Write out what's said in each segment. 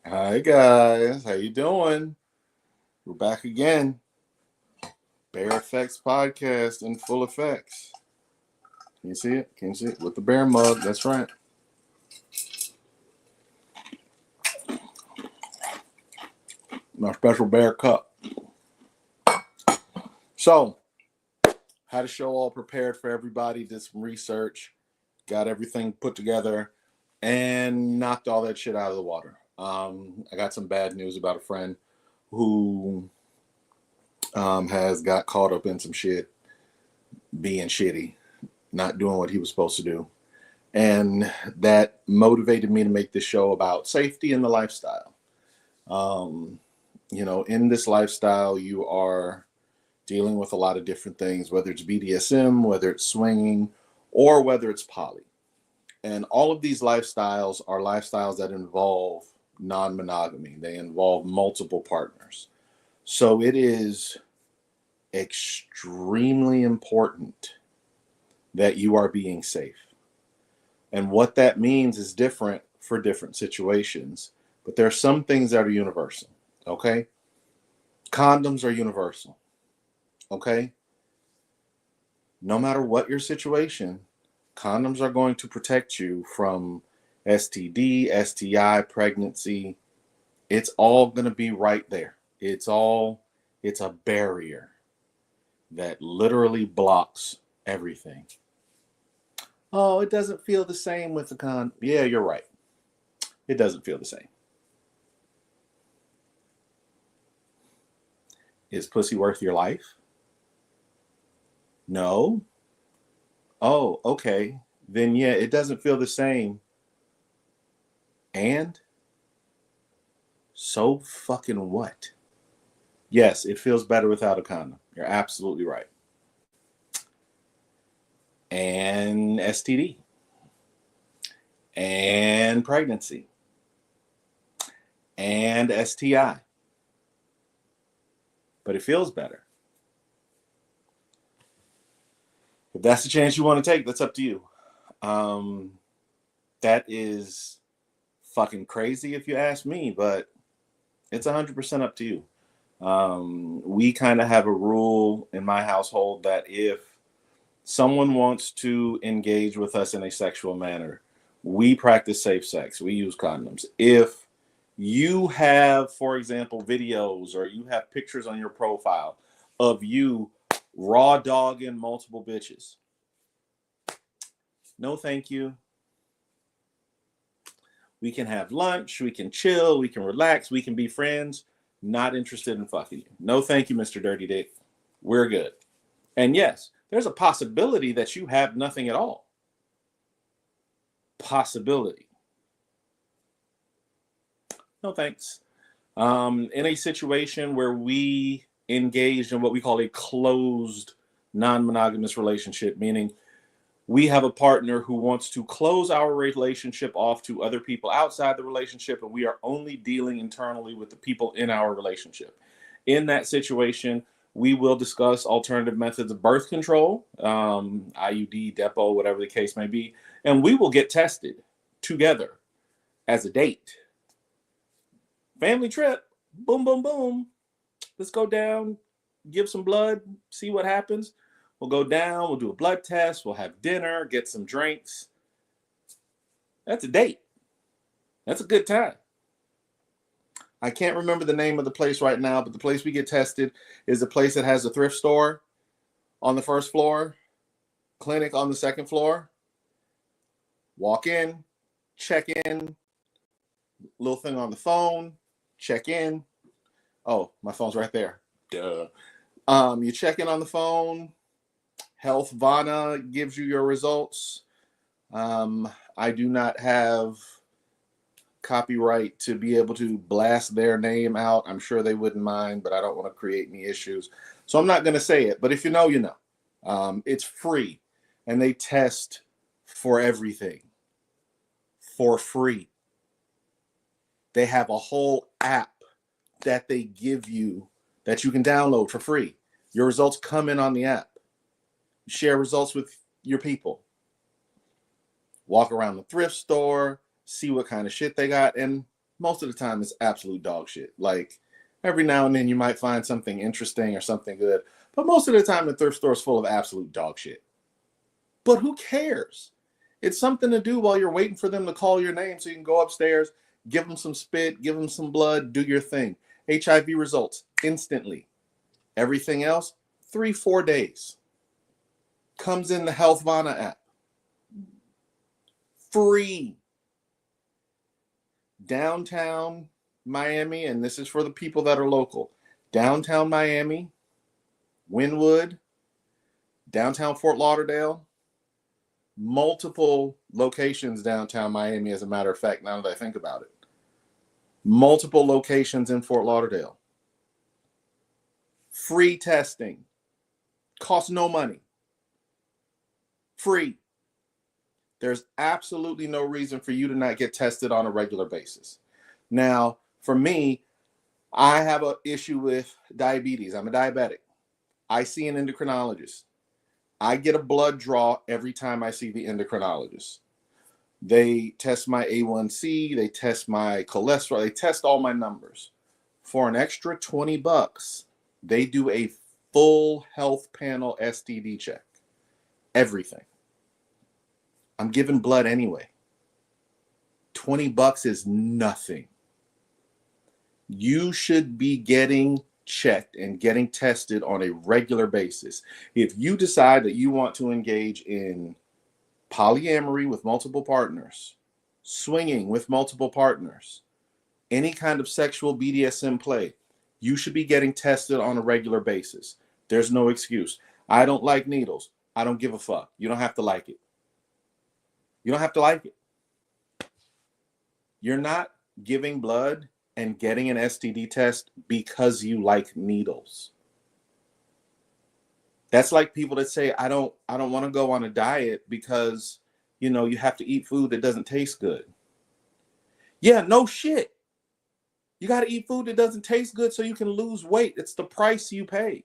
Hi guys, how you doing? We're back again. Bear Effects podcast in full effects. Can you see it? Can you see it? With the bear mug, that's right. My special bear cup. So, had a show all prepared for everybody, did some research, got everything put together, and knocked all that shit out of the water. I got some bad news about a friend who has got caught up in some shit, being shitty, not doing what he was supposed to do. And that motivated me to make this show about safety in the lifestyle. Um, in this lifestyle, you are dealing with a lot of different things, whether it's BDSM, whether it's swinging, or whether it's poly. And all of these lifestyles are lifestyles that involve non-monogamy. They involve multiple partners. So it is extremely important that you are being safe. And what that means is different for different situations. But there are some things that are universal. Okay? Condoms are universal. Okay? No matter what your situation, condoms are going to protect you from STD, STI, pregnancy. It's all going to be right there. It's a barrier that literally blocks everything. Oh, it doesn't feel the same with the condom. Yeah, you're right. It doesn't feel the same. Is pussy worth your life? No. Oh, okay. Then yeah, it doesn't feel the same. And so fucking what? Yes, it feels better without a condom. You're absolutely right. And STD. And pregnancy. And STI. But it feels better. If that's the chance you want to take, that's up to you. That is fucking crazy if you ask me, but it's 100% up to you. We kind of have a rule in my household that if someone wants to engage with us in a sexual manner, we practice safe sex. We use condoms. If you have, for example, videos or you have pictures on your profile of you raw dogging multiple bitches, no thank you. We can have lunch, we can chill, we can relax, we can be friends. Not interested in fucking you. No thank you, Mr. Dirty Dick. We're good. And yes, there's a possibility that you have nothing at all. Possibility. No thanks. In a situation where we engaged in what we call a closed non-monogamous relationship, meaning we have a partner who wants to close our relationship off to other people outside the relationship, and we are only dealing internally with the people in our relationship. In that situation, we will discuss alternative methods of birth control, IUD, Depo, whatever the case may be, and we will get tested together as a date. Family trip, boom, boom, boom. Let's go down, give some blood, see what happens. We'll go down, we'll do a blood test, we'll have dinner, get some drinks. That's a date. That's a good time. I can't remember the name of the place right now, but the place we get tested is the place that has a thrift store on the first floor, clinic on the second floor. Walk in, check in, little thing on the phone, check in. Oh, my phone's right there. Duh. You check in on the phone. Health Vana gives you your results. I do not have copyright to be able to blast their name out. I'm sure they wouldn't mind, but I don't want to create any issues. So I'm not going to say it, but if you know, you know. It's free, and they test for everything for free. They have a whole app that they give you that you can download for free. Your results come in on the app. Share results with your people. Walk around the thrift store, see what kind of shit they got, and most of the time it's absolute dog shit. Like every now and then you might find something interesting or something good, but most of the time the thrift store is full of absolute dog shit. But who cares? It's something to do while you're waiting for them to call your name so you can go upstairs, give them some spit, give them some blood, do your thing. HIV results instantly. Everything else, 3-4 days. Comes in the Healthvana app. Free. Downtown Miami, and this is for the people that are local. Downtown Miami, Wynwood, downtown Fort Lauderdale, multiple locations downtown Miami, as a matter of fact, now that I think about it. Multiple locations in Fort Lauderdale. Free testing. Costs no money. Free. There's absolutely no reason for you to not get tested on a regular basis. Now, for me, I have an issue with diabetes. I'm a diabetic. I see an endocrinologist. I get a blood draw every time I see the endocrinologist. They test my A1C, they test my cholesterol, they test all my numbers. For an extra $20, they do a full health panel STD check. Everything. I'm giving blood anyway. $20 is nothing. You should be getting checked and getting tested on a regular basis. If you decide that you want to engage in polyamory with multiple partners, swinging with multiple partners, any kind of sexual BDSM play, you should be getting tested on a regular basis. There's no excuse. I don't like needles. I don't give a fuck. You don't have to like it. You don't have to like it. You're not giving blood and getting an STD test because you like needles. That's like people that say, I don't want to go on a diet because, you know, you have to eat food that doesn't taste good. Yeah, no shit. You got to eat food that doesn't taste good so you can lose weight. It's the price you pay.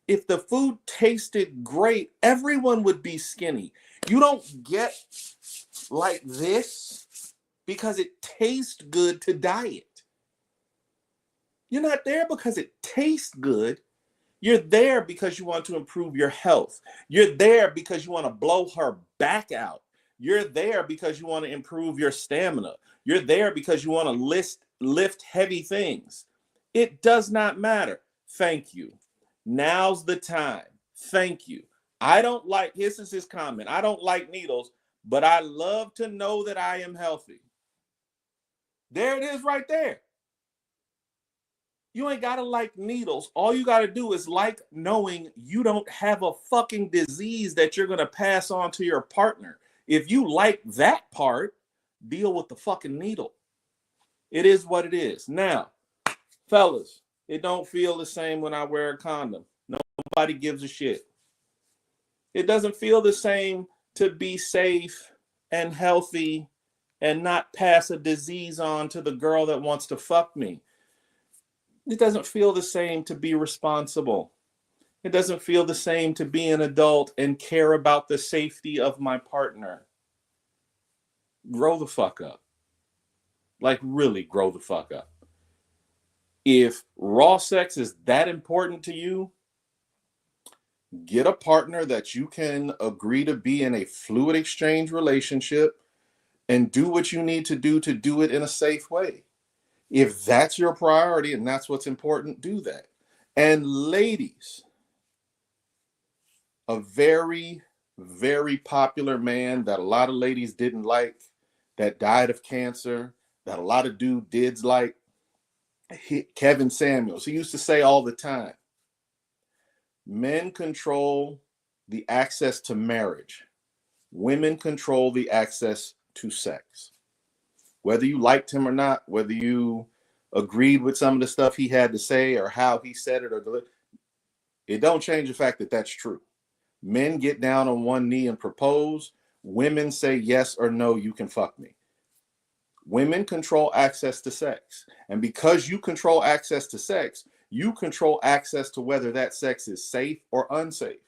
If the food tasted great, everyone would be skinny. You don't get like this because it tastes good to diet. You're not there because it tastes good. You're there because you want to improve your health. You're there because you want to blow her back out. You're there because you want to improve your stamina. You're there because you want to lift heavy things. It does not matter. Thank you. Now's the time. Thank you. I don't like, this is his comment, I don't like needles, but I love to know that I am healthy. There it is right there. You ain't got to like needles. All you got to do is like knowing you don't have a fucking disease that you're going to pass on to your partner. If you like that part, deal with the fucking needle. It is what it is. Now, fellas, it don't feel the same when I wear a condom. Nobody gives a shit. It doesn't feel the same to be safe and healthy and not pass a disease on to the girl that wants to fuck me. It doesn't feel the same to be responsible. It doesn't feel the same to be an adult and care about the safety of my partner. Grow the fuck up. Like, really grow the fuck up. If raw sex is that important to you, get a partner that you can agree to be in a fluid exchange relationship and do what you need to do it in a safe way. If that's your priority and that's what's important, do that. And ladies, a very, very popular man that a lot of ladies didn't like, that died of cancer, that a lot of dudes like, Kevin Samuels. He used to say all the time, men control the access to marriage. Women control the access to sex. Whether you liked him or not, whether you agreed with some of the stuff he had to say or how he said it, it don't change the fact that that's true. Men get down on one knee and propose. Women say yes or no, you can fuck me. Women control access to sex. And because you control access to sex, you control access to whether that sex is safe or unsafe.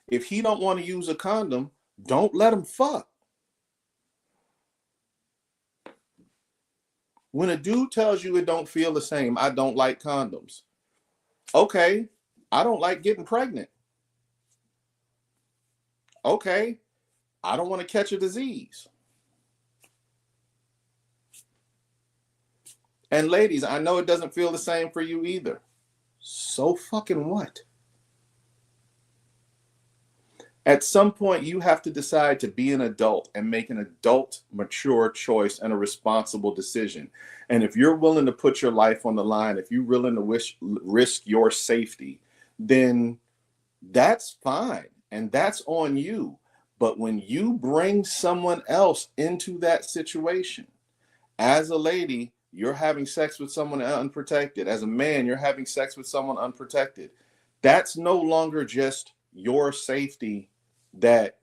If he don't want to use a condom, don't let him fuck. When a dude tells you it don't feel the same, I don't like condoms. Okay, I don't like getting pregnant. Okay, I don't want to catch a disease. And ladies, I know it doesn't feel the same for you either. So fucking what? At some point, you have to decide to be an adult and make an adult, mature choice and a responsible decision. And if you're willing to put your life on the line, if you're willing to risk your safety, then that's fine. And that's on you. But when you bring someone else into that situation, as a lady, you're having sex with someone unprotected. As a man, you're having sex with someone unprotected. That's no longer just your safety that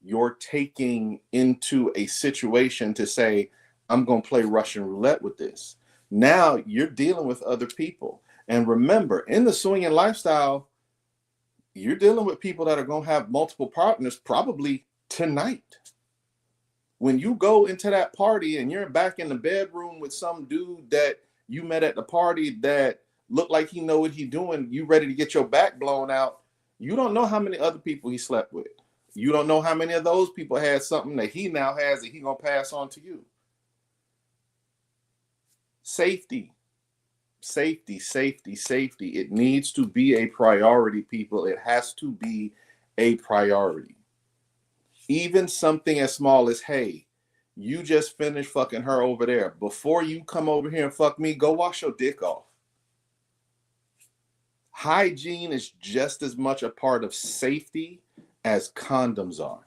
you're taking into a situation to say, I'm going to play Russian roulette with this. Now you're dealing with other people. And remember, in the swinging lifestyle, you're dealing with people that are going to have multiple partners probably tonight. When you go into that party and you're back in the bedroom with some dude that you met at the party that looked like he know what he doing, you ready to get your back blown out, you don't know how many other people he slept with. You don't know how many of those people had something that he now has that he gonna pass on to you. Safety, safety, safety, safety. It needs to be a priority, people. It has to be a priority. Even something as small as, hey, you just finished fucking her over there. Before you come over here and fuck me, go wash your dick off. Hygiene is just as much a part of safety as condoms are.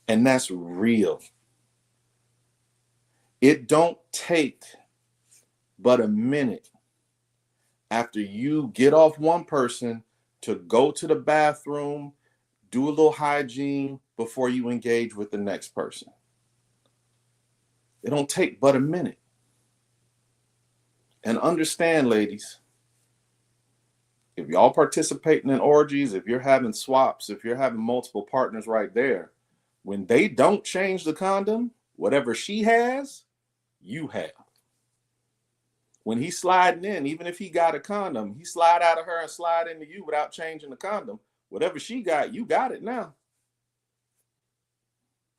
And that's real. It don't take but a minute after you get off one person to go to the bathroom, do a little hygiene before you engage with the next person. It don't take but a minute. And understand, ladies, if y'all participating in orgies, if you're having swaps, if you're having multiple partners right there, when they don't change the condom, whatever she has, you have. When he's sliding in, even if he got a condom, he slide out of her and slide into you without changing the condom. Whatever she got, you got it now.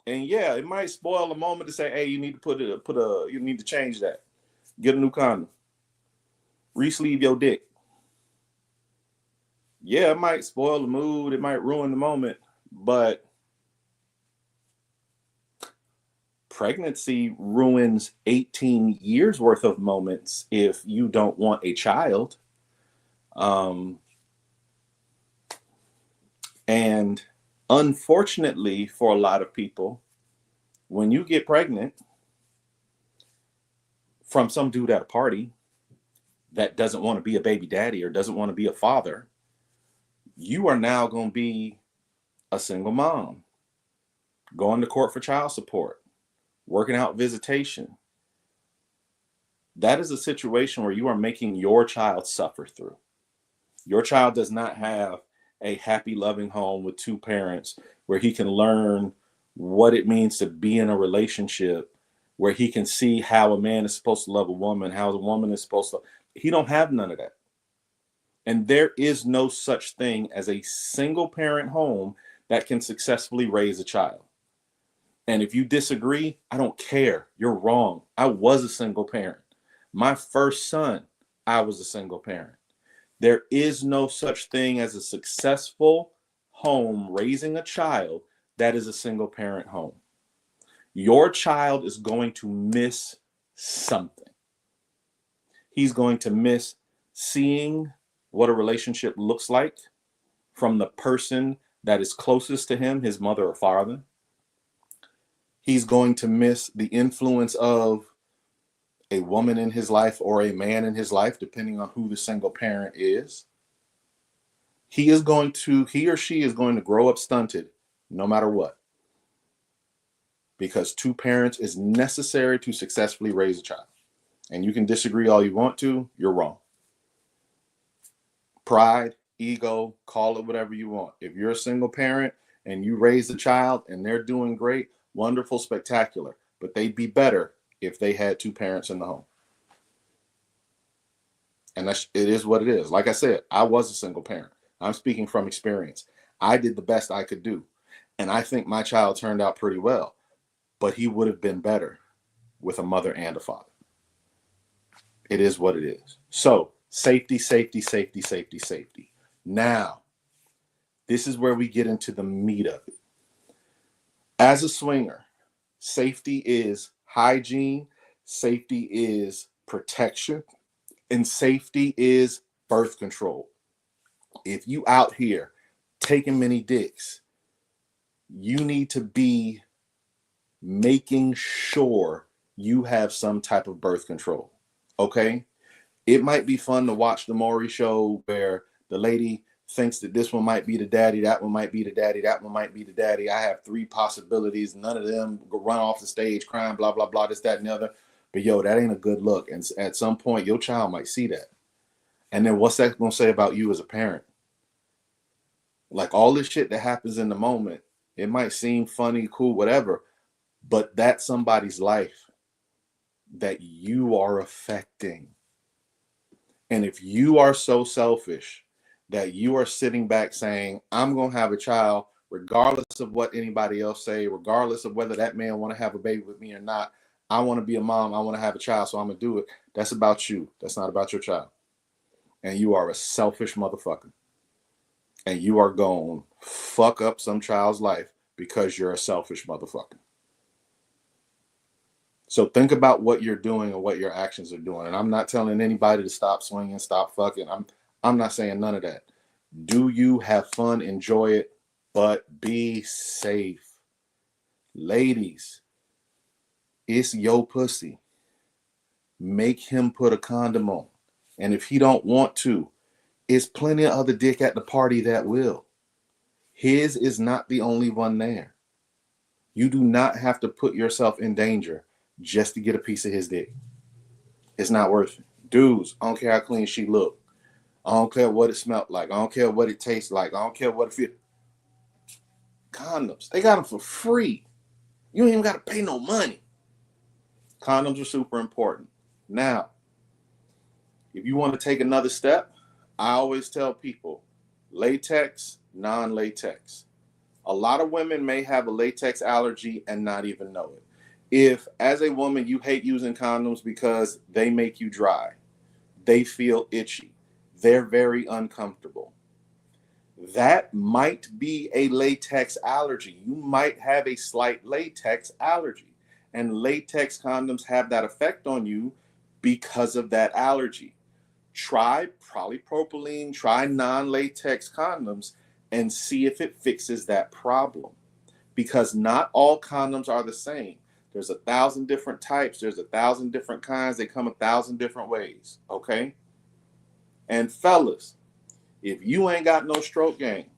And yeah, it might spoil a moment to say, hey, you need to you need to change that. Get a new condom. Re-sleeve your dick. Yeah, it might spoil the mood, it might ruin the moment, but pregnancy ruins 18 years worth of moments if you don't want a child. And unfortunately for a lot of people, when you get pregnant from some dude at a party that doesn't want to be a baby daddy or doesn't want to be a father, you are now going to be a single mom, going to court for child support, working out visitation. That is a situation where you are making your child suffer through. Your child does not have a happy, loving home with two parents where he can learn what it means to be in a relationship, where he can see how a man is supposed to love a woman, how a woman is supposed to. He don't have none of that. And there is no such thing as a single parent home that can successfully raise a child. And if you disagree, I don't care. You're wrong. I was a single parent. My first son, I was a single parent. There is no such thing as a successful home raising a child that is a single parent home. Your child is going to miss something. He's going to miss seeing what a relationship looks like from the person that is closest to him, his mother or father. He's going to miss the influence of a woman in his life or a man in his life, depending on who the single parent is. He or she is going to grow up stunted no matter what. Because two parents is necessary to successfully raise a child. And you can disagree all you want to, you're wrong. Pride, ego, call it whatever you want. If you're a single parent and you raise a child and they're doing great, wonderful, spectacular, but they'd be better if they had two parents in the home. And it is what it is. Like I said, I was a single parent. I'm speaking from experience. I did the best I could do. And I think my child turned out pretty well, but he would have been better with a mother and a father. It is what it is. So safety, safety, safety, safety, safety. Now, this is where we get into the meat of it. As a swinger, safety is hygiene, safety is protection, and safety is birth control. If you out here taking many dicks, you need to be making sure you have some type of birth control. Okay? It might be fun to watch the Maury show where the lady thinks that this one might be the daddy, that one might be the daddy, that one might be the daddy. I have 3 possibilities. None of them run off the stage crying, blah, blah, blah, this, that, and the other. But yo, that ain't a good look. And at some point, your child might see that. And then what's that going to say about you as a parent? Like all this shit that happens in the moment, it might seem funny, cool, whatever, but that's somebody's life that you are affecting. And if you are so selfish that you are sitting back saying, I'm going to have a child, regardless of what anybody else say, regardless of whether that man want to have a baby with me or not, I want to be a mom, I want to have a child, so I'm going to do it. That's about you. That's not about your child. And you are a selfish motherfucker. And you are going to fuck up some child's life because you're a selfish motherfucker. So think about what you're doing and what your actions are doing. And I'm not telling anybody to stop swinging, stop fucking. I'm not saying none of that. Do you have fun, enjoy it, but be safe. Ladies, it's your pussy. Make him put a condom on. And if he don't want to, it's plenty of other dick at the party that will. His is not the only one there. You do not have to put yourself in danger just to get a piece of his dick. It's not worth it. Dudes, I don't care how clean she look. I don't care what it smelled like. I don't care what it tastes like. I don't care what it feels. Condoms, they got them for free. You don't even got to pay no money. Condoms are super important. Now, if you want to take another step, I always tell people, latex, non-latex. A lot of women may have a latex allergy and not even know it. If, as a woman, you hate using condoms because they make you dry, they feel itchy, they're very uncomfortable, that might be a latex allergy. You might have a slight latex allergy. And latex condoms have that effect on you because of that allergy. Try polypropylene, try non-latex condoms, and see if it fixes that problem. Because not all condoms are the same. There's 1,000 different types. There's 1,000 different kinds. They come 1,000 different ways, okay? And fellas, if you ain't got no stroke game,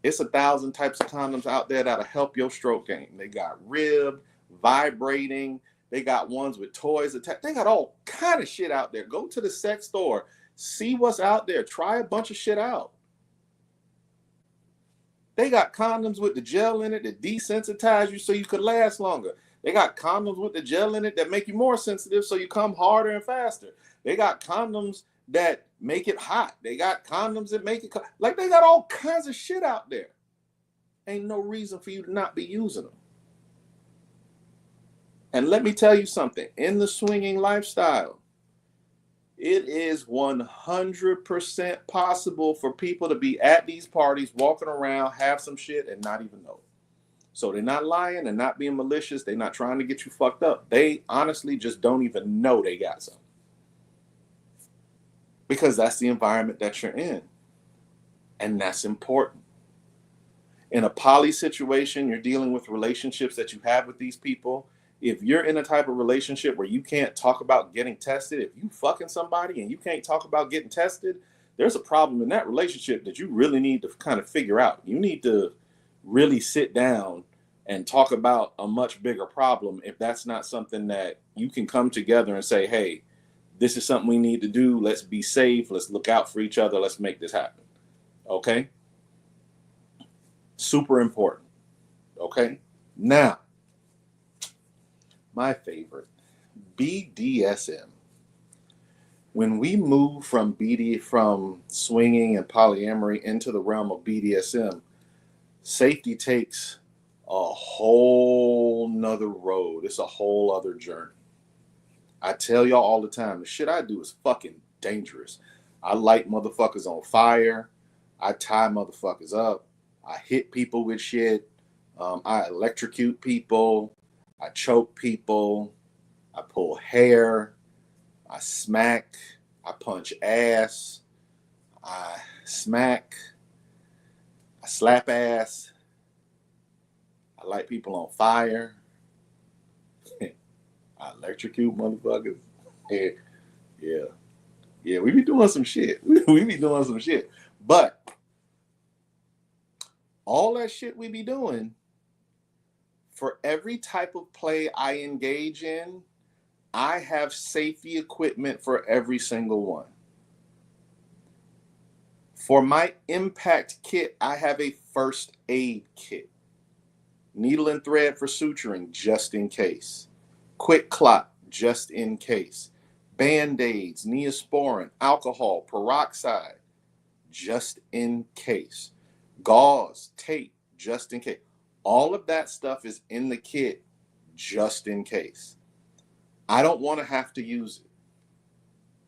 it's 1,000 types of condoms out there that'll help your stroke game. They got ribbed, vibrating. They got ones with toys attached. They got all kind of shit out there. Go to the sex store. See what's out there. Try a bunch of shit out. They got condoms with the gel in it that desensitize you so you could last longer. They got condoms with the gel in it that make you more sensitive so you come harder and faster. They got condoms that make it hot. They got condoms that make it... Like, they got all kinds of shit out there. Ain't no reason for you to not be using them. And let me tell you something. In the swinging lifestyle, it is 100% possible for people to be at these parties, walking around, have some shit, and not even know it. So they're not lying, they're not being malicious, they're not trying to get you fucked up. They honestly just don't even know they got something. Because that's the environment that you're in. And that's important. In a poly situation, you're dealing with relationships that you have with these people. If you're in a type of relationship where you can't talk about getting tested, if you fucking somebody and you can't talk about getting tested, there's a problem in that relationship that you really need to kind of figure out. You need to really sit down and talk about a much bigger problem if that's not something that you can come together and say, hey, this is something we need to do. Let's be safe. Let's look out for each other. Let's make this happen. Okay? Super important. Okay? Now, my favorite, BDSM. When we move from from swinging and polyamory into the realm of BDSM, safety takes a whole nother road. It's a whole other journey. I tell y'all all the time, the shit I do is fucking dangerous. I light motherfuckers on fire. I tie motherfuckers up. I hit people with shit. I electrocute people. I choke people. I pull hair. I smack. I punch ass. I smack. I slap ass. I light people on fire. I electrocute motherfuckers. Yeah. Yeah. Yeah, we be doing some shit. We be doing some shit. But all that shit we be doing, for every type of play I engage in, I have safety equipment for every single one. For my impact kit, I have a first aid kit. Needle and thread for suturing, just in case. Quick clot, just in case. Band-aids, Neosporin, alcohol, peroxide, just in case. Gauze, tape, just in case. All of that stuff is in the kit, just in case. I don't want to have to use it,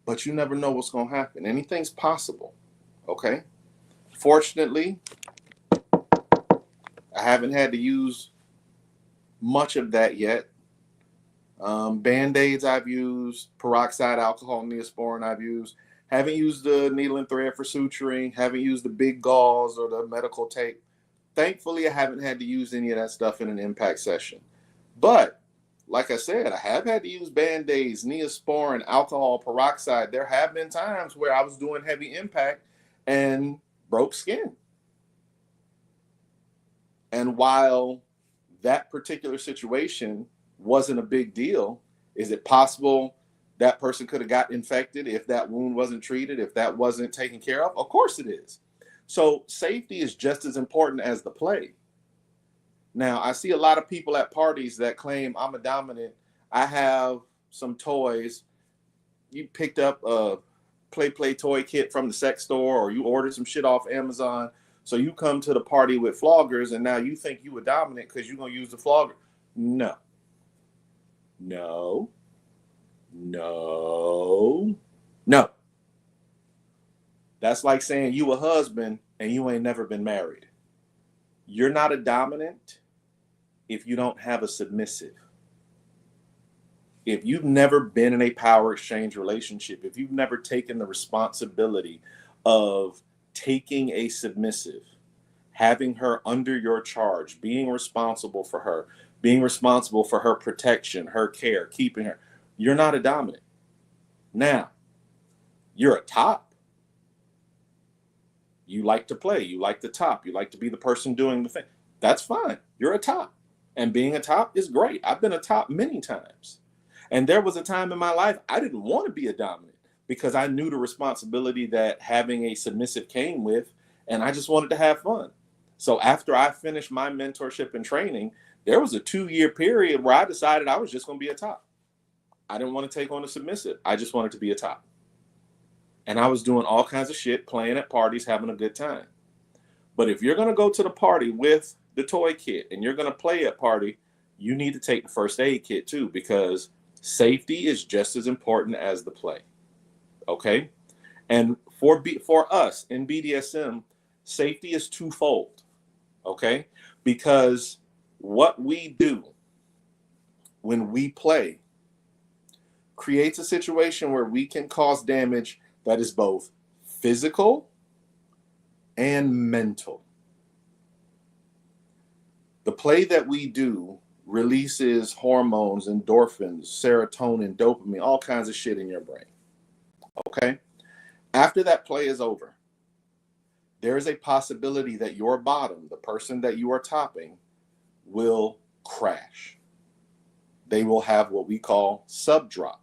but you never know what's going to happen. Anything's possible, okay? Fortunately, I haven't had to use much of that yet. Band-aids I've used, peroxide, alcohol, Neosporin I've used. Haven't used the needle and thread for suturing. Haven't used the big gauze or the medical tape. Thankfully, I haven't had to use any of that stuff in an impact session. But like I said, I have had to use Band-aids, Neosporin, alcohol, peroxide. There have been times where I was doing heavy impact and broke skin. And while that particular situation wasn't a big deal, is it possible that person could have got infected if that wound wasn't treated, if that wasn't taken care of? Of course it is. So safety is just as important as the play. Now, I see a lot of people at parties that claim I'm a dominant. I have some toys. You picked up a play toy kit from the sex store, or you ordered some shit off Amazon. So you come to the party with floggers, and now you think you a dominant because you're going to use the flogger. No. No. No. No. That's like saying you a husband and you ain't never been married. You're not a dominant if you don't have a submissive. If you've never been in a power exchange relationship, if you've never taken the responsibility of taking a submissive, having her under your charge, being responsible for her protection, her care, keeping her, you're not a dominant. Now, you're a top. You like to play, you like the top, you like to be the person doing the thing. That's fine. You're a top. And being a top is great. I've been a top many times. And there was a time in my life I didn't want to be a dominant because I knew the responsibility that having a submissive came with, and I just wanted to have fun. So after I finished my mentorship and training, there was a 2-year period where I decided I was just going to be a top. I didn't want to take on a submissive. I just wanted to be a top. And I was doing all kinds of shit, playing at parties, having a good time. But if you're going to go to the party with the toy kit and you're going to play at party, you need to take the first aid kit too, because safety is just as important as the play. Okay? And for us in BDSM, safety is twofold. Okay? Because what we do when we play creates a situation where we can cause damage that is both physical and mental. The play that we do releases hormones, endorphins, serotonin, dopamine, all kinds of shit in your brain. Okay? After that play is over, there is a possibility that your bottom, the person that you are topping, will crash. They will have what we call subdrop.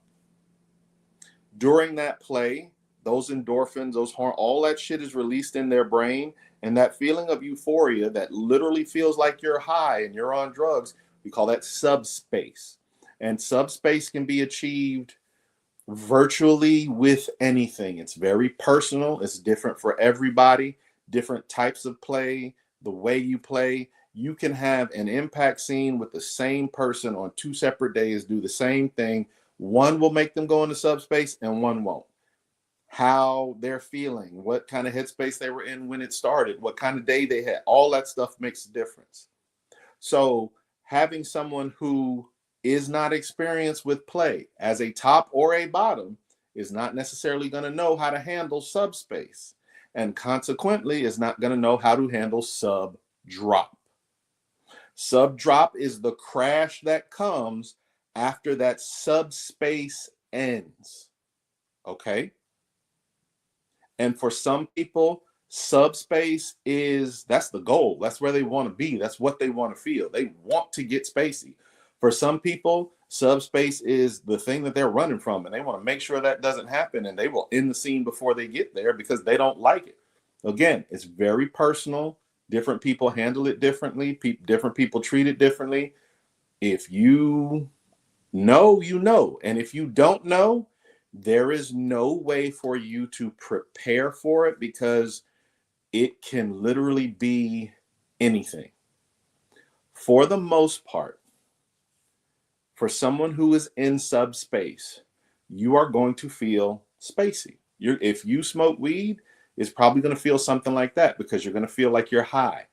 During that play, those endorphins, those all that shit is released in their brain. And that feeling of euphoria that literally feels like you're high and you're on drugs, we call that subspace. And subspace can be achieved virtually with anything. It's very personal. It's different for everybody, different types of play, the way you play. You can have an impact scene with the same person on 2 separate days, do the same thing. One will make them go into subspace and one won't. How they're feeling, what kind of headspace they were in when it started, what kind of day they had, all that stuff makes a difference. So having someone who is not experienced with play as a top or a bottom is not necessarily going to know how to handle subspace, and consequently is not going to know how to handle sub drop. Sub drop is the crash that comes after that subspace ends. Okay? And for some people, subspace that's the goal. That's where they want to be. That's what they want to feel. They want to get spacey. For some people, subspace is the thing that they're running from, and they want to make sure that doesn't happen, and they will end the scene before they get there because they don't like it. Again, it's very personal. Different people handle it differently. Different people treat it differently. If you know, you know. And if you don't know, there is no way for you to prepare for it because it can literally be anything. For the most part, for someone who is in subspace, you are going to feel spacey. If you smoke weed, it's probably going to feel something like that because you're going to feel like you're high.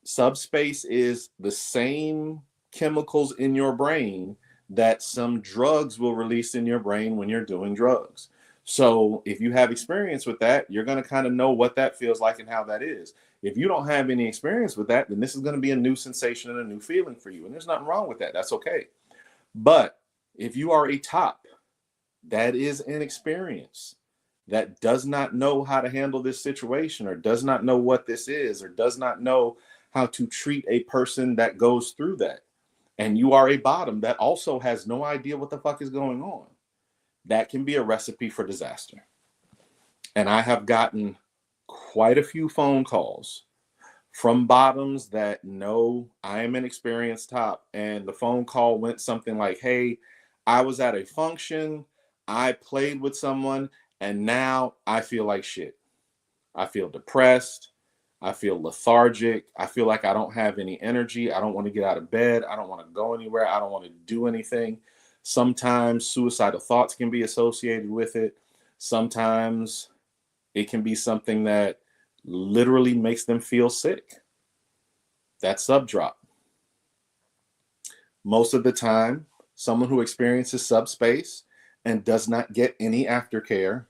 Subspace is the same chemicals in your brain that some drugs will release in your brain when you're doing drugs. So if you have experience with that, you're going to kind of know what that feels like and how that is. If you don't have any experience with that, then this is going to be a new sensation and a new feeling for you. And there's nothing wrong with that. That's okay. But if you are a top that is inexperienced, that does not know how to handle this situation or does not know what this is or does not know how to treat a person that goes through that, and you are a bottom that also has no idea what the fuck is going on, that can be a recipe for disaster. And I have gotten quite a few phone calls from bottoms that know I am an experienced top, and the phone call went something like, hey, I was at a function, I played with someone, and now I feel like shit. I feel depressed. I feel lethargic. I feel like I don't have any energy. I don't want to get out of bed. I don't want to go anywhere. I don't want to do anything. Sometimes suicidal thoughts can be associated with it. Sometimes it can be something that literally makes them feel sick. That's subdrop. Most of the time, someone who experiences subspace and does not get any aftercare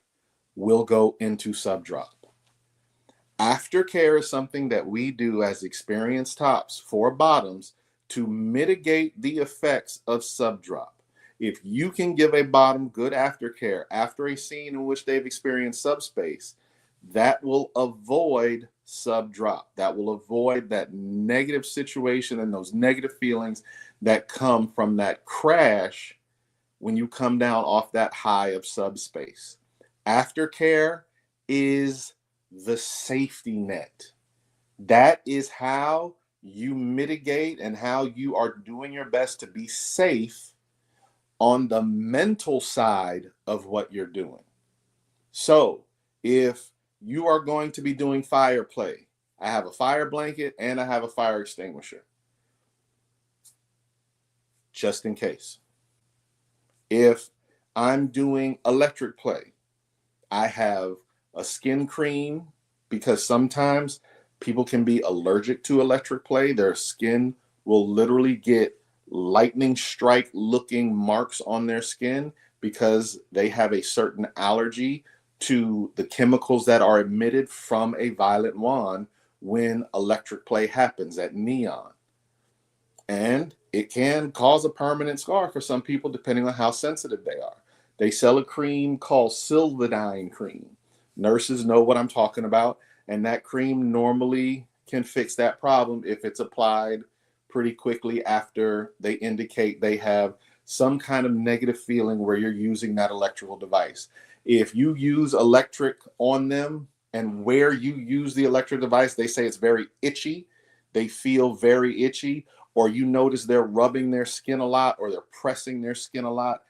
will go into subdrop. Aftercare is something that we do as experienced tops for bottoms to mitigate the effects of subdrop. If you can give a bottom good aftercare after a scene in which they've experienced subspace, that will avoid subdrop. That will avoid that negative situation and those negative feelings that come from that crash when you come down off that high of subspace. Aftercare is the safety net. That is how you mitigate and how you are doing your best to be safe on the mental side of what you're doing. So if you are going to be doing fire play, I have a fire blanket and I have a fire extinguisher, just in case. If I'm doing electric play, I have a skin cream, because sometimes people can be allergic to electric play. Their skin will literally get lightning strike looking marks on their skin because they have a certain allergy to the chemicals that are emitted from a violet wand when electric play happens at neon. And it can cause a permanent scar for some people depending on how sensitive they are. They sell a cream called Silvadine cream. Nurses know what I'm talking about, and that cream normally can fix that problem if it's applied pretty quickly after they indicate they have some kind of negative feeling where you're using that electrical device. If you use electric on them and where you use the electric device, they say it's very itchy. They feel very itchy, or you notice they're rubbing their skin a lot or they're pressing their skin a lot.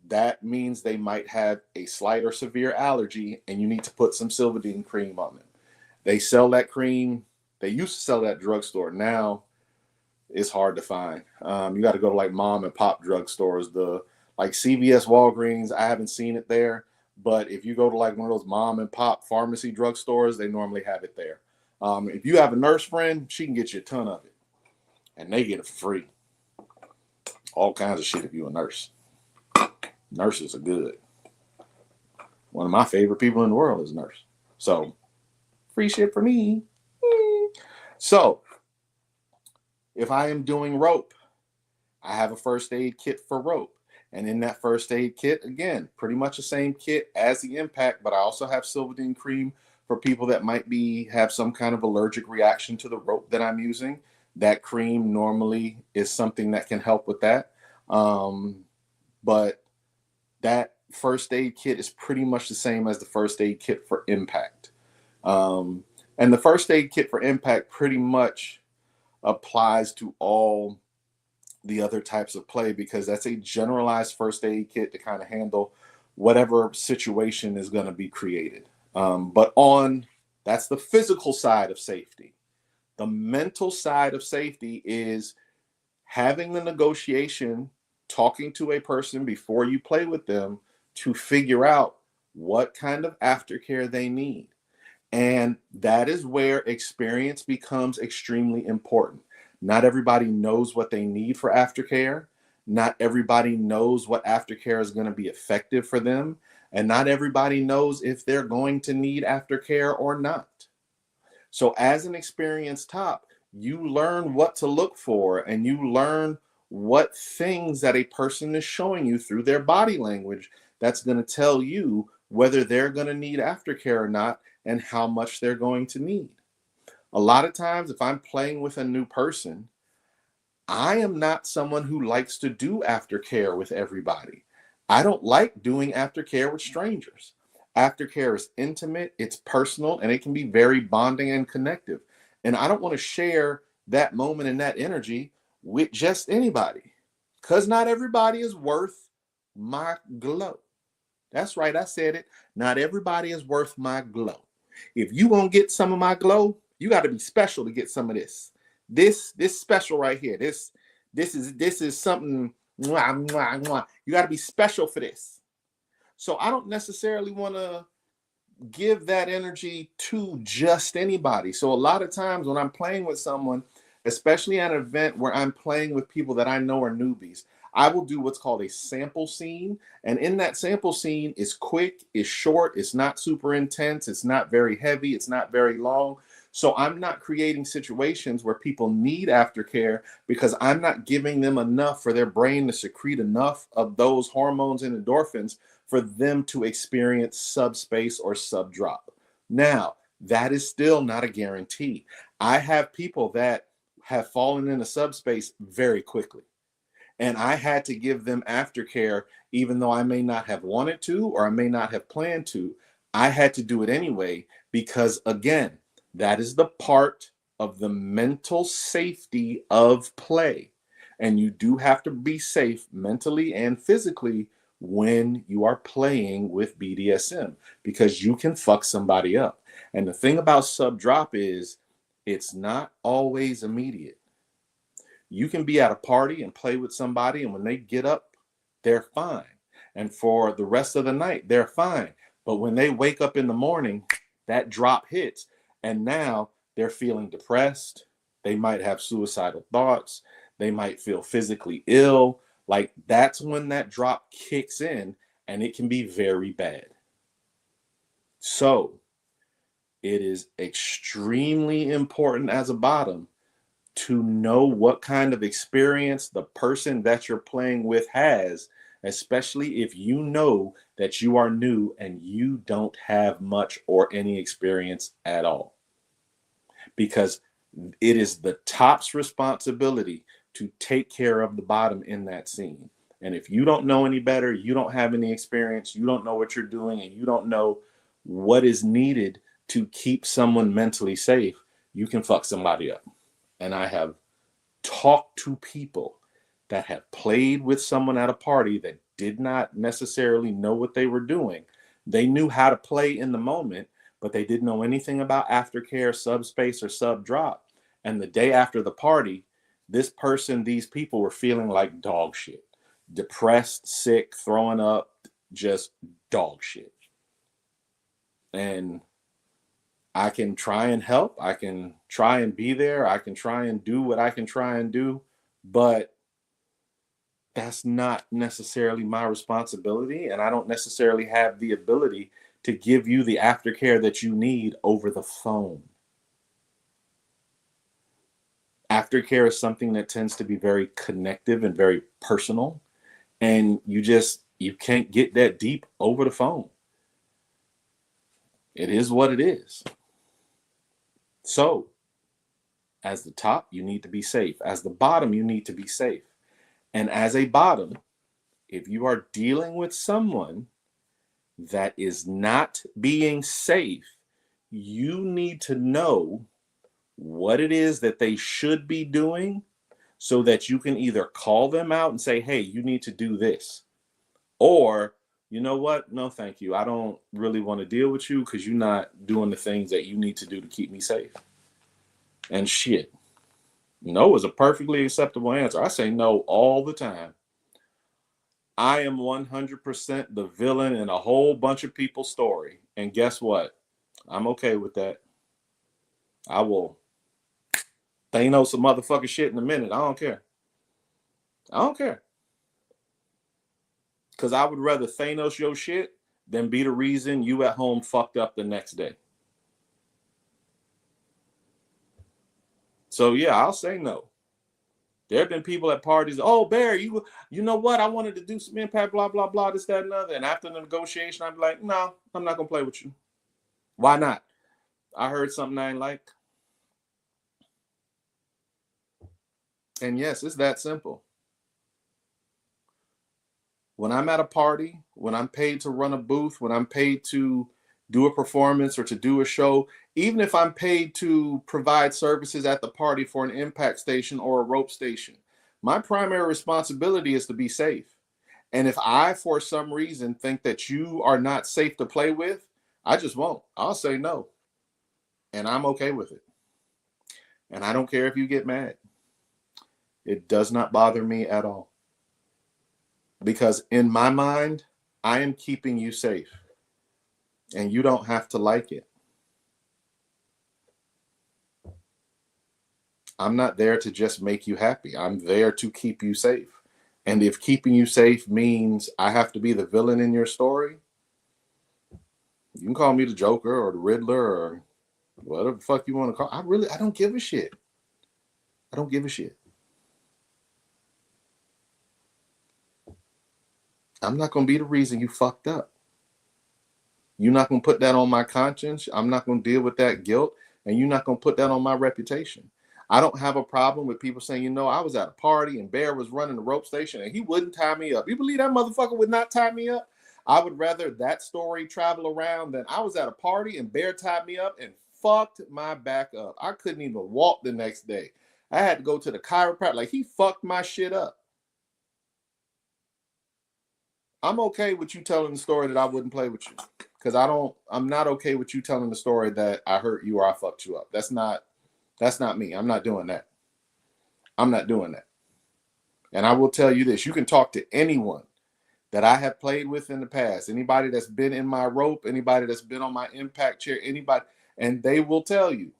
That means they might have a slight or severe allergy, and you need to put some Silvadene cream on them. They sell that cream. They used to sell that at drugstore. Now it's hard to find. You got to go to like mom and pop drugstores. The like CVS, Walgreens, I haven't seen it there. But if you go to like one of those mom and pop pharmacy drugstores, they normally have it there. If you have a nurse friend, she can get you a ton of it, and they get it for free. All kinds of shit if you're a nurse. Nurses are good. One of my favorite people in the world is a nurse. So free shit for me. So if I am doing rope, I have a first aid kit for rope. And in that first aid kit, again, pretty much the same kit as the impact, but I also have Silvadene cream for people that might have some kind of allergic reaction to the rope that I'm using. That cream normally is something that can help with that. But that first aid kit is pretty much the same as the first aid kit for impact. And the first aid kit for impact pretty much applies to all the other types of play, because that's a generalized first aid kit to kind of handle whatever situation is going to be created. But that's the physical side of safety. The mental side of safety is having the negotiation, talking to a person before you play with them to figure out what kind of aftercare they need. And that is where experience becomes extremely important. Not everybody knows what they need for aftercare. Not everybody knows what aftercare is going to be effective for them. And not everybody knows if they're going to need aftercare or not. So as an experienced top, you learn what to look for, and you learn what things that a person is showing you through their body language that's going to tell you whether they're going to need aftercare or not, and how much they're going to need. A lot of times, if I'm playing with a new person, I am not someone who likes to do aftercare with everybody. I don't like doing aftercare with strangers. Aftercare is intimate, it's personal, and it can be very bonding and connective. And I don't want to share that moment and that energy with just anybody, because not everybody is worth my glow. That's right, I said it. Not everybody is worth my glow. If you won't get some of my glow, you got to be special to get some of this. This special right here. This is something. Mwah, mwah, mwah. You got to be special for this. So I don't necessarily want to give that energy to just anybody. So a lot of times when I'm playing with someone, especially at an event where I'm playing with people that I know are newbies, I will do what's called a sample scene. And in that sample scene, it's quick, it's short, it's not super intense, it's not very heavy, it's not very long. So I'm not creating situations where people need aftercare, because I'm not giving them enough for their brain to secrete enough of those hormones and endorphins for them to experience subspace or sub drop. Now, that is still not a guarantee. I have people that have fallen into subspace very quickly, and I had to give them aftercare, even though I may not have wanted to or I may not have planned to. I had to do it anyway, because again, that is the part of the mental safety of play. And you do have to be safe mentally and physically when you are playing with BDSM, because you can fuck somebody up. And the thing about sub drop is it's not always immediate. You can be at a party and play with somebody, and when they get up, they're fine. And for the rest of the night, they're fine. But when they wake up in the morning, that drop hits. And now they're feeling depressed. They might have suicidal thoughts. They might feel physically ill. Like, that's when that drop kicks in, and it can be very bad. So it is extremely important as a bottom to know what kind of experience the person that you're playing with has, especially if you know that you are new and you don't have much or any experience at all. Because it is the top's responsibility to take care of the bottom in that scene. And if you don't know any better, you don't have any experience, you don't know what you're doing, and you don't know what is needed to keep someone mentally safe, you can fuck somebody up. And I have talked to people that have played with someone at a party that did not necessarily know what they were doing. They knew how to play in the moment, but they didn't know anything about aftercare, subspace, or sub drop. And the day after the party, these people were feeling like dog shit, depressed, sick, throwing up, just dog shit. And I can try and help. I can try and be there. I can try and do what I can try and do, but that's not necessarily my responsibility. And I don't necessarily have the ability to give you the aftercare that you need over the phone. Aftercare is something that tends to be very connective and very personal. And you can't get that deep over the phone. It is what it is. So, as the top, you need to be safe. As the bottom, you need to be safe. And as a bottom, if you are dealing with someone that is not being safe, you need to know what it is that they should be doing so that you can either call them out and say, hey, you need to do this. Or, you know what? No, thank you. I don't really want to deal with you because you're not doing the things that you need to do to keep me safe. And shit, no is a perfectly acceptable answer. I say no all the time. I am 100% the villain in a whole bunch of people's story. And guess what? I'm okay with that. I will Thanos some motherfucking shit in a minute. I don't care. I don't care. Because I would rather Thanos your shit than be the reason you at home fucked up the next day. So yeah, I'll say no. There have been people at parties, oh, Bear, you know what? I wanted to do some impact, blah, blah, blah, this, that, and other. And after the negotiation, I'd be like, no, I'm not going to play with you. Why not? I heard something I ain't like. And yes, it's that simple. When I'm at a party, when I'm paid to run a booth, when I'm paid to do a performance or to do a show, even if I'm paid to provide services at the party for an impact station or a rope station, my primary responsibility is to be safe. And if I, for some reason, think that you are not safe to play with, I just won't. I'll say no. And I'm okay with it. And I don't care if you get mad. It does not bother me at all. Because in my mind, I am keeping you safe. And you don't have to like it. I'm not there to just make you happy. I'm there to keep you safe. And if keeping you safe means I have to be the villain in your story, you can call me the Joker or the Riddler or whatever the fuck you want to call. I don't give a shit. I don't give a shit. I'm not going to be the reason you fucked up. You're not going to put that on my conscience. I'm not going to deal with that guilt. And you're not going to put that on my reputation. I don't have a problem with people saying, you know, I was at a party and Bear was running the rope station and he wouldn't tie me up. You believe that motherfucker would not tie me up? I would rather that story travel around than I was at a party and Bear tied me up and fucked my back up. I couldn't even walk the next day. I had to go to the chiropractor. Like, he fucked my shit up. I'm okay with you telling the story that I wouldn't play with you. Because I'm not okay with you telling the story that I hurt you or I fucked you up. That's not me. I'm not doing that. I'm not doing that. And I will tell you this, you can talk to anyone that I have played with in the past, anybody that's been in my rope, anybody that's been on my impact chair, anybody, and they will tell you,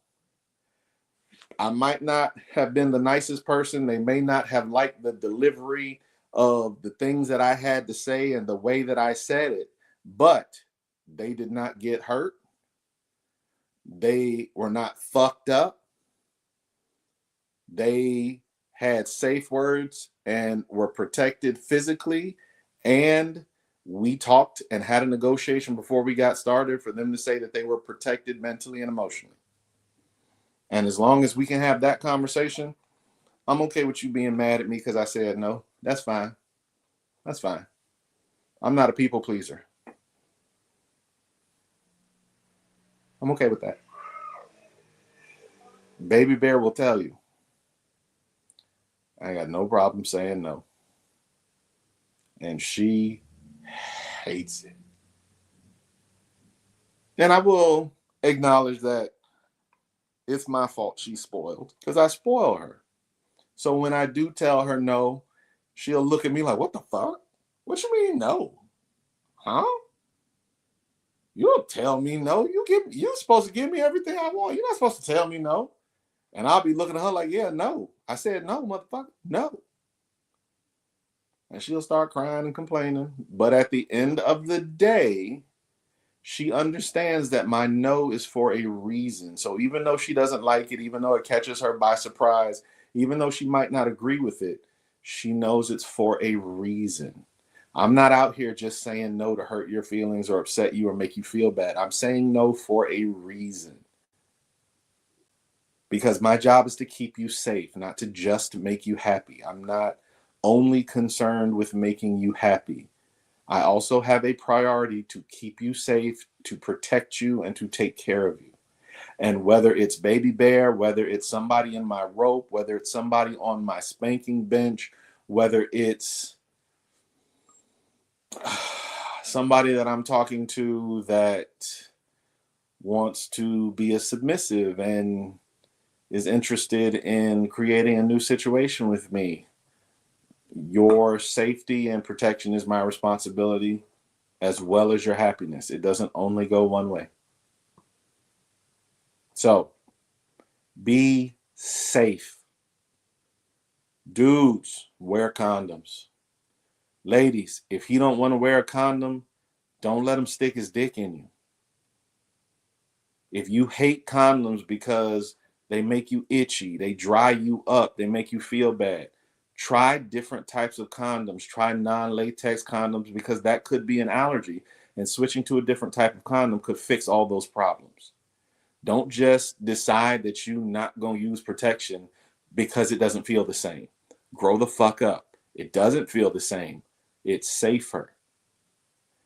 I might not have been the nicest person. They may not have liked the delivery of the things that I had to say and the way that I said it, but they did not get hurt. They were not fucked up. They had safe words and were protected physically. And we talked and had a negotiation before we got started for them to say that they were protected mentally and emotionally. And as long as we can have that conversation, I'm okay with you being mad at me because I said no. That's fine. That's fine. I'm not a people pleaser. I'm okay with that. Baby Bear will tell you. I got no problem saying no. And she hates it. And I will acknowledge that it's my fault she's spoiled because I spoil her. So when I do tell her no, she'll look at me like, what the fuck? What you mean no? Huh? You don't tell me no. You're supposed to give me everything I want. You're not supposed to tell me no. And I'll be looking at her like, yeah, no. I said no, motherfucker. No. And she'll start crying and complaining. But at the end of the day, she understands that my no is for a reason. So even though she doesn't like it, even though it catches her by surprise, even though she might not agree with it, she knows it's for a reason. I'm not out here just saying no to hurt your feelings or upset you or make you feel bad. I'm saying no for a reason. Because my job is to keep you safe, not to just make you happy. I'm not only concerned with making you happy. I also have a priority to keep you safe, to protect you, and to take care of you. And whether it's Baby Bear, whether it's somebody in my rope, whether it's somebody on my spanking bench, whether it's somebody that I'm talking to that wants to be a submissive and is interested in creating a new situation with me, your safety and protection is my responsibility, as well as your happiness. It doesn't only go one way. So be safe. Dudes, wear condoms. Ladies, if he don't want to wear a condom, don't let him stick his dick in you. If you hate condoms because they make you itchy, they dry you up, they make you feel bad, try different types of condoms. Try non-latex condoms because that could be an allergy. And switching to a different type of condom could fix all those problems. Don't just decide that you're not going to use protection because it doesn't feel the same. Grow the fuck up. It doesn't feel the same. It's safer.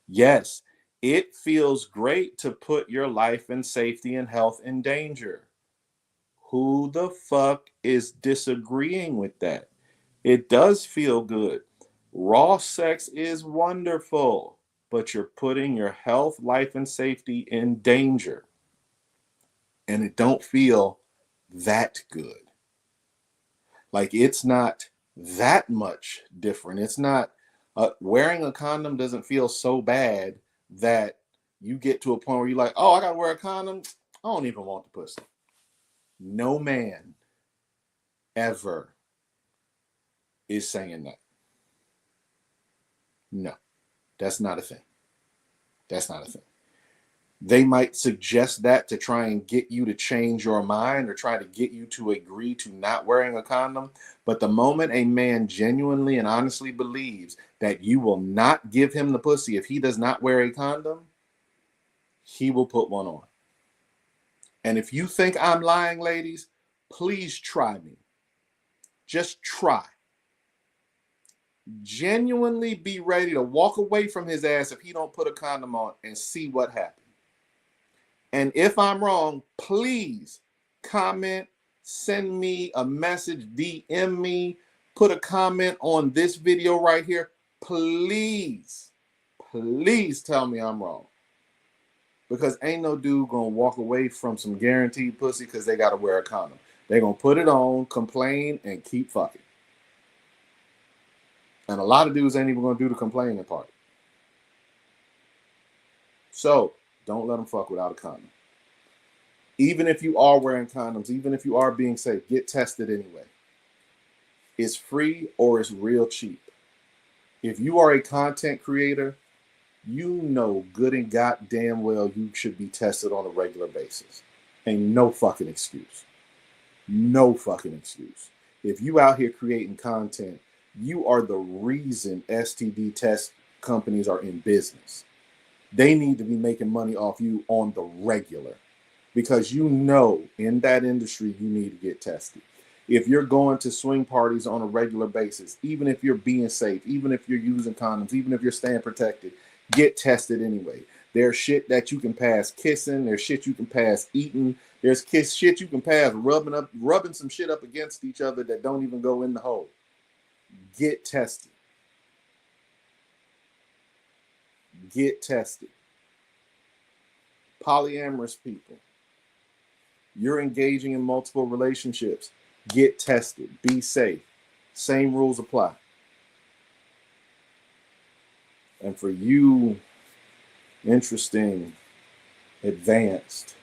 Yes, it feels great to put your life and safety and health in danger. Who the fuck is disagreeing with that? It does feel good. Raw sex is wonderful, but you're putting your health, life, and safety in danger. And it don't feel that good. Like it's not that much different. It's not wearing a condom doesn't feel so bad that you get to a point where you're like, oh, I gotta wear a condom. I don't even want the pussy. No man ever is saying that. No, that's not a thing. That's not a thing. They might suggest that to try and get you to change your mind or try to get you to agree to not wearing a condom. But the moment a man genuinely and honestly believes that you will not give him the pussy if he does not wear a condom, he will put one on. And if you think I'm lying, ladies, please try me. Just try. Genuinely be ready to walk away from his ass if he don't put a condom on and see what happens. And if I'm wrong, please comment, send me a message, DM me, put a comment on this video right here. Please, please tell me I'm wrong. Because ain't no dude gonna walk away from some guaranteed pussy because they gotta wear a condom. They're gonna put it on, complain, and keep fucking. And a lot of dudes ain't even gonna do the complaining part. So don't let them fuck without a condom. Even if you are wearing condoms, even if you are being safe, get tested anyway. It's free or it's real cheap. If you are a content creator, you know good and goddamn well you should be tested on a regular basis. Ain't no fucking excuse. No fucking excuse. If you out here creating content, you are the reason STD test companies are in business. They need to be making money off you on the regular because you know in that industry you need to get tested. If you're going to swing parties on a regular basis, even if you're being safe, even if you're using condoms, even if you're staying protected, get tested anyway. There's shit that you can pass kissing. There's shit you can pass eating. There's shit you can pass rubbing some shit up against each other that don't even go in the hole. Get tested. Get tested. Polyamorous people. You're engaging in multiple relationships. Get tested. Be safe. Same rules apply. And for you, interesting, advanced,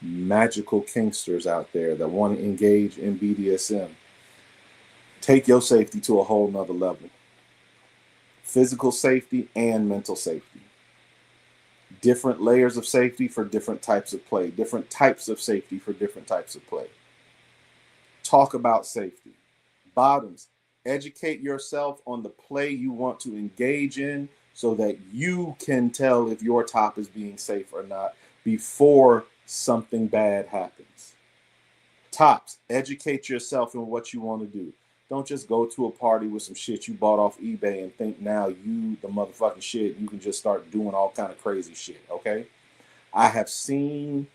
magical kinksters out there that want to engage in BDSM, take your safety to a whole nother level. Physical safety and mental safety. Different layers of safety for different types of play. Different types of safety for different types of play. Talk about safety. Bottoms, educate yourself on the play you want to engage in so that you can tell if your top is being safe or not before something bad happens. Tops, educate yourself in what you want to do. Don't just go to a party with some shit you bought off eBay and think now you the motherfucking shit. You can just start doing all kind of crazy shit, okay? I have seen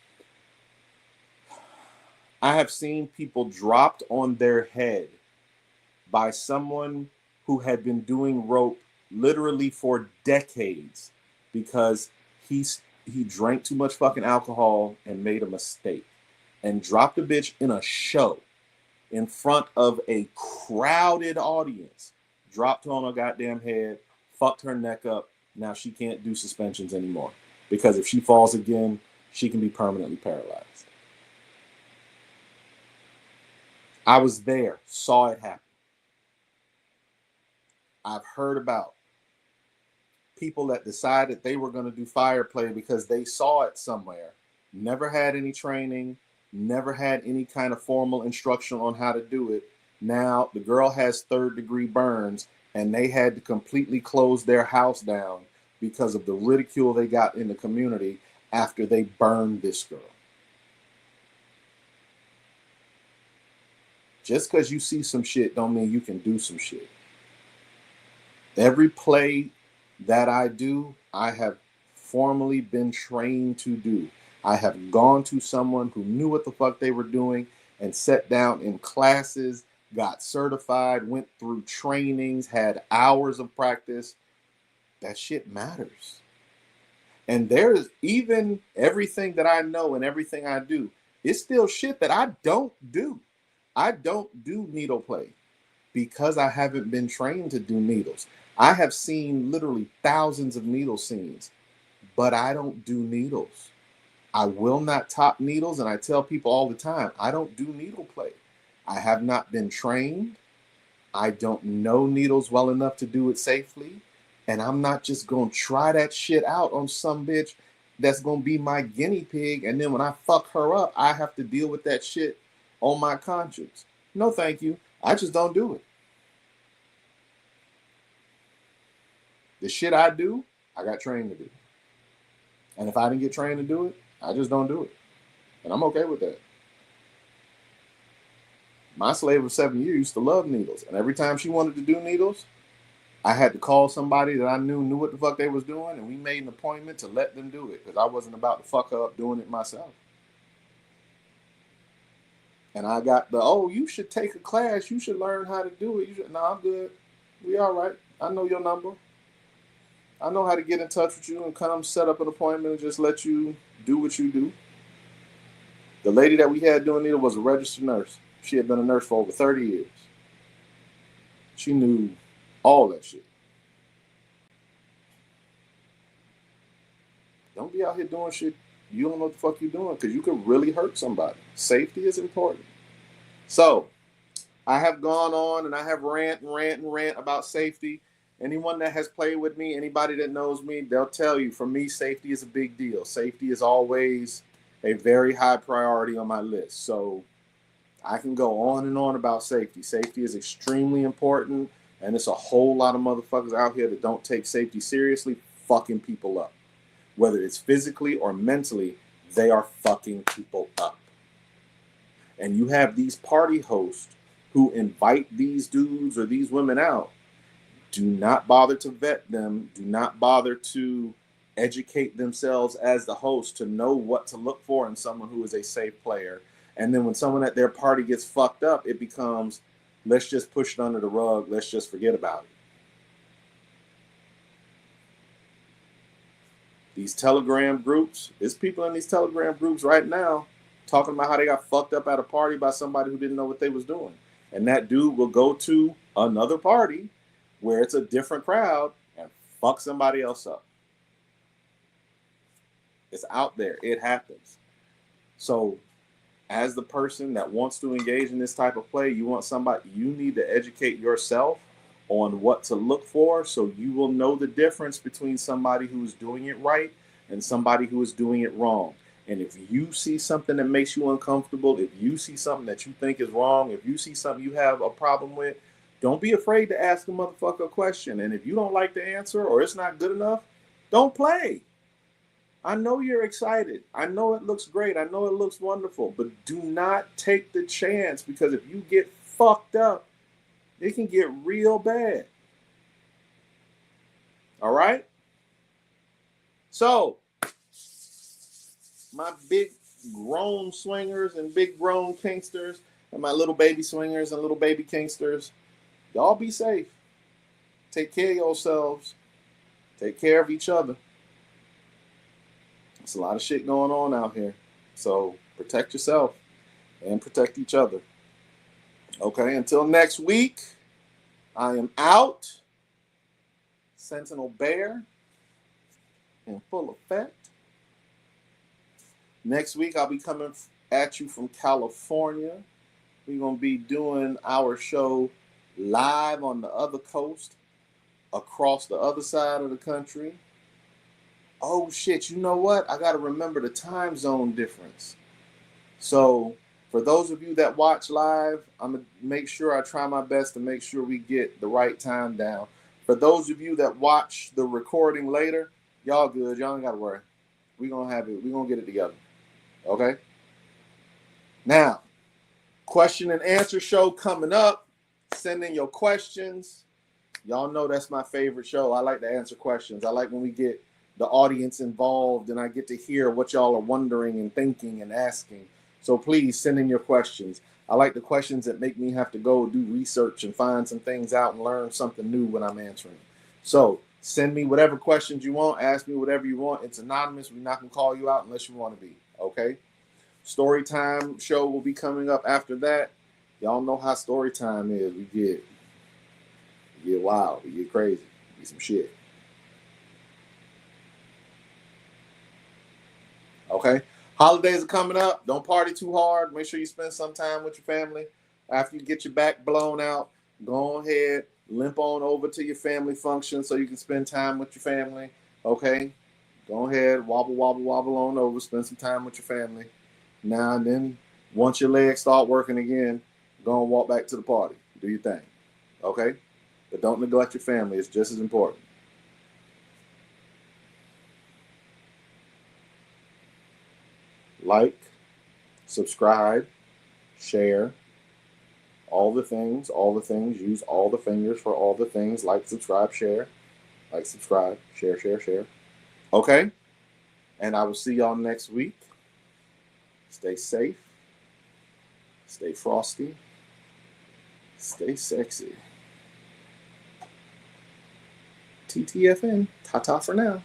people dropped on their head by someone who had been doing rope literally for decades because he drank too much fucking alcohol and made a mistake and dropped a bitch in a show in front of a crowded audience, dropped her on her goddamn head, fucked her neck up. Now she can't do suspensions anymore because if she falls again, she can be permanently paralyzed. I was there, saw it happen. I've heard about people that decided they were going to do fire play because they saw it somewhere, never had any training, never had any kind of formal instruction on how to do it. Now the girl has third-degree burns and they had to completely close their house down because of the ridicule they got in the community after they burned this girl. Just because you see some shit don't mean you can do some shit. Every play that I do, I have formally been trained to do. I have gone to someone who knew what the fuck they were doing and sat down in classes, got certified, went through trainings, had hours of practice. That shit matters. And there's even everything that I know and everything I do, it's still shit that I don't do. I don't do needle play because I haven't been trained to do needles. I have seen literally thousands of needle scenes, but I don't do needles. I will not top needles, and I tell people all the time, I don't do needle play. I have not been trained. I don't know needles well enough to do it safely, and I'm not just going to try that shit out on some bitch that's going to be my guinea pig, and then when I fuck her up, I have to deal with that shit on my conscience. No, thank you. I just don't do it. The shit I do, I got trained to do. And if I didn't get trained to do it, I just don't do it. And I'm okay with that. My slave of 7 years used to love needles. And every time she wanted to do needles, I had to call somebody that I knew what the fuck they was doing. And we made an appointment to let them do it because I wasn't about to fuck her up doing it myself. And I got you should take a class. You should learn how to do it. No, I'm good. We all right. I know your number. I know how to get in touch with you and come set up an appointment and just let you do what you do. The lady that we had doing it was a registered nurse. She had been a nurse for over 30 years. She knew all that shit. Don't be out here doing shit you don't know what the fuck you're doing because you could really hurt somebody. Safety is important. So, I have gone on and I have rant about safety. Anyone that has played with me, anybody that knows me, they'll tell you, for me, safety is a big deal. Safety is always a very high priority on my list. So I can go on and on about safety. Safety is extremely important, and it's a whole lot of motherfuckers out here that don't take safety seriously, fucking people up. Whether it's physically or mentally, they are fucking people up. and you have these party hosts who invite these dudes or these women out, do not bother to vet them. Do not bother to educate themselves as the host to know what to look for in someone who is a safe player. And then when someone at their party gets fucked up, it becomes, let's just push it under the rug. Let's just forget about it. These Telegram groups, there's people in these Telegram groups right now talking about how they got fucked up at a party by somebody who didn't know what they was doing. And that dude will go to another party where it's a different crowd and fuck somebody else up. It's out there. It happens. So as the person that wants to engage in this type of play, you need to educate yourself on what to look for, so you will know the difference between somebody who is doing it right and somebody who is doing it wrong. And if you see something that makes you uncomfortable, if you see something that you think is wrong, if you see something you have a problem with, don't be afraid to ask a motherfucker a question. And if you don't like the answer or it's not good enough, don't play. I know you're excited. I know it looks great. I know it looks wonderful. But do not take the chance, because if you get fucked up, it can get real bad. All right? So, my big grown swingers and big grown kinksters and my little baby swingers and little baby kinksters, y'all be safe. Take care of yourselves. Take care of each other. There's a lot of shit going on out here. So protect yourself and protect each other. Okay, until next week, I am out. Sentinel Bear in full effect. Next week, I'll be coming at you from California. We're going to be doing our show live on the other coast, across the other side of the country. Oh, shit, you know what? I got to remember the time zone difference. So for those of you that watch live, I'm going to make sure I try my best to make sure we get the right time down. For those of you that watch the recording later, y'all good. Y'all ain't got to worry. We're going to have it. We're going to get it together. Okay? Now, question and answer show coming up. Send in your questions. Y'all know that's my favorite show. I like to answer questions. I like when we get the audience involved and I get to hear what y'all are wondering and thinking and asking. So please send in your questions. I like the questions that make me have to go do research and find some things out and learn something new when I'm answering. So send me whatever questions you want. Ask me whatever you want. It's anonymous. We're not going to call you out unless you want to be. Okay? Story time show will be coming up after that. Y'all know how story time is. We get wild. We get crazy. We get some shit. Okay? Holidays are coming up. Don't party too hard. Make sure you spend some time with your family. After you get your back blown out, go ahead, limp on over to your family function so you can spend time with your family. Okay? Go ahead, wobble on over, spend some time with your family. Now and then, once your legs start working again, go and walk back to the party. Do your thing. Okay? But don't neglect your family. It's just as important. Like, subscribe, share, all the things, use all the fingers for all the things. Like, subscribe, share. Like, subscribe, share. Okay? And I will see y'all next week. Stay safe. Stay frosty. Stay sexy. TTFN. Ta-ta for now.